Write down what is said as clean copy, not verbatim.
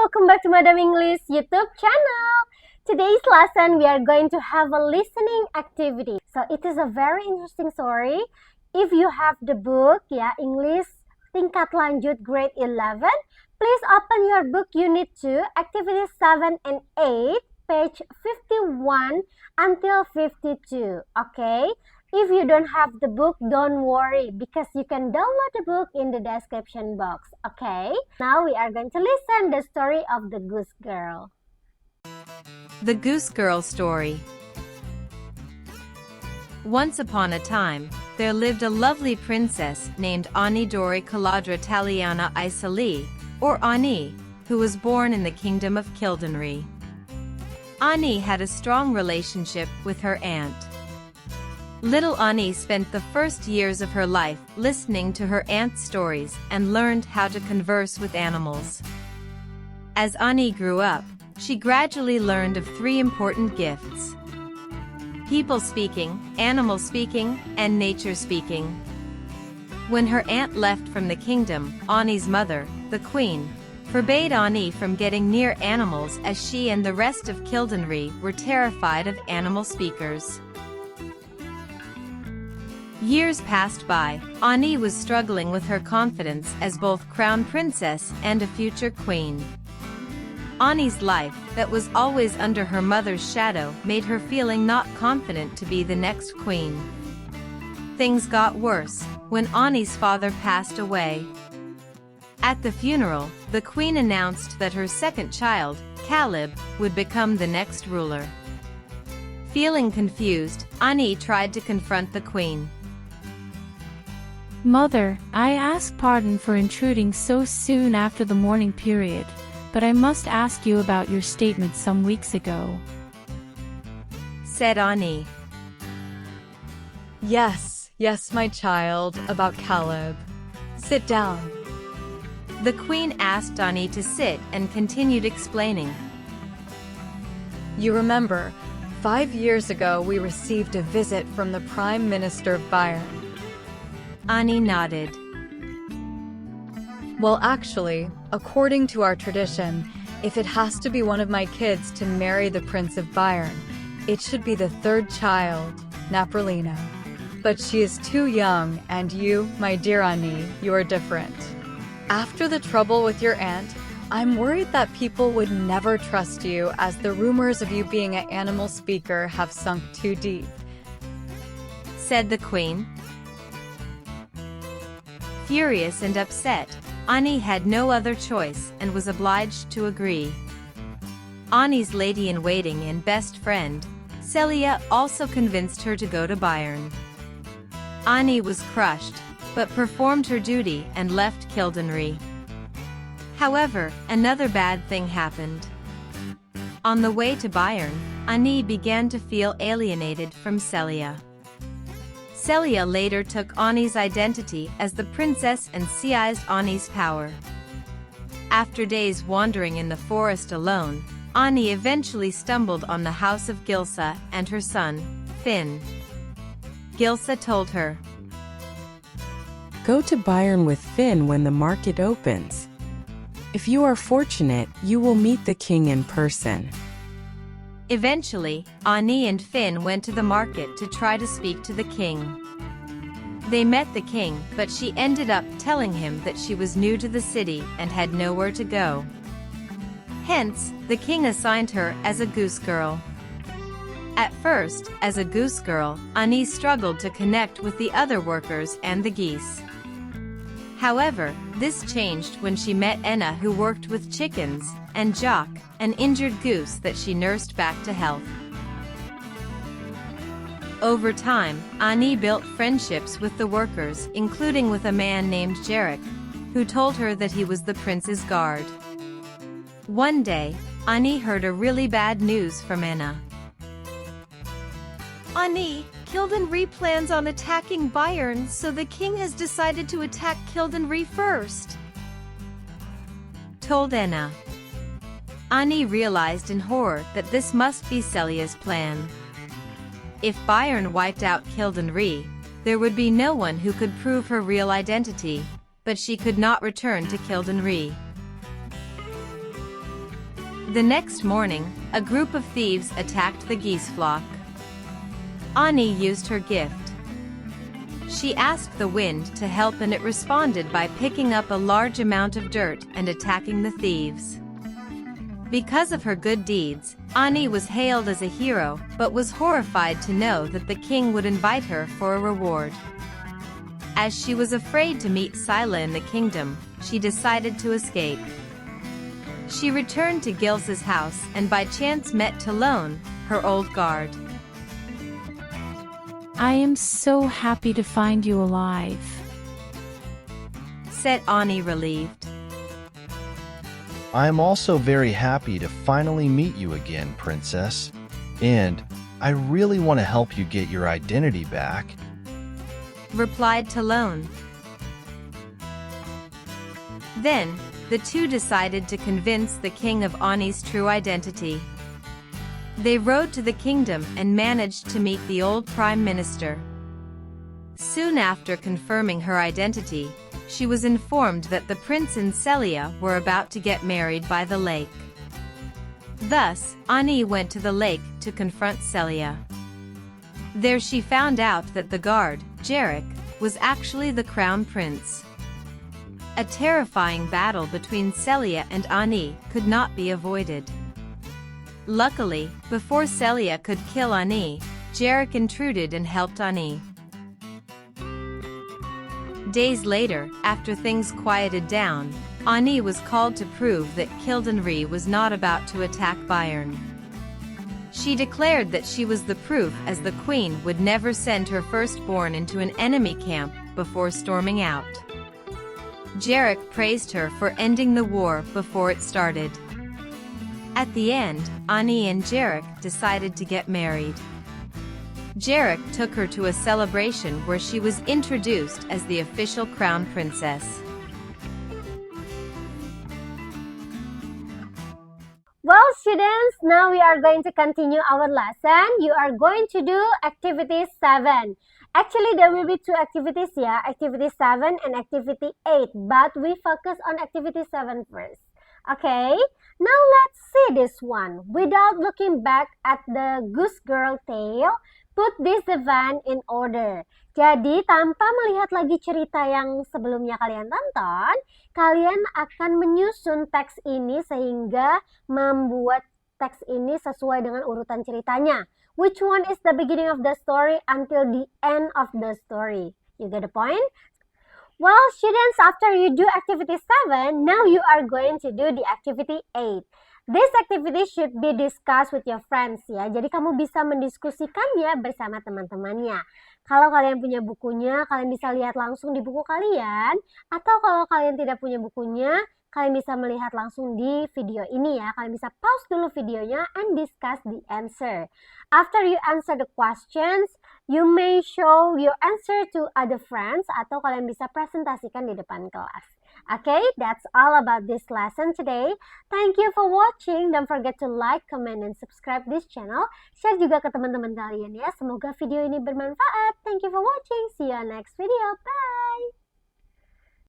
welcome back to Madam English YouTube channel. Today's lesson we are going to have a listening activity. So it is a very interesting story. If you have the book, English Tingkat Lanjut grade 11, please open your book unit 2, activities 7 and 8, page 51 until 52. Okay? If you don't have the book, don't worry because you can download the book in the description box. Okay? Now we are going to listen the story of the Goose Girl. The Goose Girl Story. Once upon a time, there lived a lovely princess named Ani Dori Caladra Taliana Isali, or Ani, who was born in the kingdom of Kildenry. Ani had a strong relationship with her aunt. Little Ani spent the first years of her life listening to her aunt's stories and learned how to converse with animals. As Ani grew up, she gradually learned of 3 important gifts: people speaking, animal speaking, and nature speaking. When her aunt left from the kingdom, Ani's mother, the queen, forbade Ani from getting near animals as she and the rest of Kildenry were terrified of animal speakers. Years passed by. Ani was struggling with her confidence as both crown princess and a future queen. Ani's life, that was always under her mother's shadow, made her feeling not confident to be the next queen. Things got worse when Ani's father passed away. At the funeral, the queen announced that her second child, Caleb, would become the next ruler. Feeling confused, Ani tried to confront the queen. Mother, I ask pardon for intruding so soon after the mourning period, but I must ask you about your statement some weeks ago, said Ani. Yes, my child, about Caleb. Sit down. The queen asked Ani to sit and continued explaining. You remember, 5 years ago we received a visit from the Prime Minister of Bayern. Ani nodded. Well, actually, according to our tradition, if it has to be one of my kids to marry the Prince of Bayern, it should be the 3rd child, Napralina. But she is too young, and you, my dear Ani, you are different. After the trouble with your aunt, I'm worried that people would never trust you as the rumors of you being an animal speaker have sunk too deep, said the queen. Furious and upset, Ani had no other choice and was obliged to agree. Ani's lady-in-waiting and best friend, Celia, also convinced her to go to Bayern. Ani was crushed, but performed her duty and left Kildenry. However, another bad thing happened. On the way to Bayern, Ani began to feel alienated from Celia. Celia later took Ani's identity as the princess and seized Ani's power. After days wandering in the forest alone, Ani eventually stumbled on the house of Gilsa and her son, Finn. Gilsa told her, "Go to Bayern with Finn when the market opens. If you are fortunate, you will meet the king in person." Eventually, Ani and Finn went to the market to try to speak to the king. They met the king, but she ended up telling him that she was new to the city and had nowhere to go. Hence, the king assigned her as a goose girl. At first, as a goose girl, Ani struggled to connect with the other workers and the geese. However, this changed when she met Enna, who worked with chickens, and Jock, an injured goose that she nursed back to health. Over time, Ani built friendships with the workers, including with a man named Jarek, who told her that he was the prince's guard. One day, Ani heard a really bad news from Enna. Ani, Kildenry plans on attacking Bayern, so the king has decided to attack Kildenry first, told Enna. Ani realized in horror that this must be Celia's plan. If Bayern wiped out Kildenry, there would be no one who could prove her real identity, but she could not return to Kildenry. The next morning, a group of thieves attacked the geese flock. Ani used her gift. She asked the wind to help, and it responded by picking up a large amount of dirt and attacking the thieves. Because of her good deeds, Ani was hailed as a hero, but was horrified to know that the king would invite her for a reward. As she was afraid to meet Sila in the kingdom, she decided to escape. She returned to Gils's house and by chance met Talon, her old guard. I am so happy to find you alive, said Ani, relieved. I am also very happy to finally meet you again, Princess. And I really want to help you get your identity back, replied Talon. Then, the two decided to convince the king of Ani's true identity. They rode to the kingdom and managed to meet the old prime minister. Soon after confirming her identity, she was informed that the prince and Celia were about to get married by the lake. Thus, Ani went to the lake to confront Celia. There she found out that the guard, Jarek, was actually the crown prince. A terrifying battle between Celia and Ani could not be avoided. Luckily, before Celia could kill Ani, Jarek intruded and helped Ani. Days later, after things quieted down, Ani was called to prove that Kildenry was not about to attack Bayern. She declared that she was the proof, as the queen would never send her firstborn into an enemy camp before storming out. Jarek praised her for ending the war before it started. At the end, Ani and Jarek decided to get married. Jarek took her to a celebration where she was introduced as the official crown princess. Well, students, now we are going to continue our lesson. You are going to do activity 7. Actually, there will be 2 activities, yeah, activity 7 and activity 8, but we focus on activity 7 first. Okay, now let's see this one. Without looking back at the Goose Girl tale, put this event in order. Jadi, tanpa melihat lagi cerita yang sebelumnya kalian tonton, kalian akan menyusun teks ini sehingga membuat teks ini sesuai dengan urutan ceritanya. Which one is the beginning of the story until the end of the story? You get the point? Well, students, after you do activity 7, now you are going to do the activity 8. This activity should be discussed with your friends ya. Jadi kamu bisa mendiskusikannya bersama teman-temannya. Kalau kalian punya bukunya, kalian bisa lihat langsung di buku kalian. Atau kalau kalian tidak punya bukunya, kalian bisa melihat langsung di video ini ya. Kalian bisa pause dulu videonya and discuss the answer. After you answer the questions, you may show your answer to other friends atau kalian bisa presentasikan di depan kelas. Okay, that's all about this lesson today. Thank you for watching. Don't forget to like, comment, and subscribe this channel. Share juga ke teman-teman kalian ya. Semoga video ini bermanfaat. Thank you for watching. See you on next video. Bye!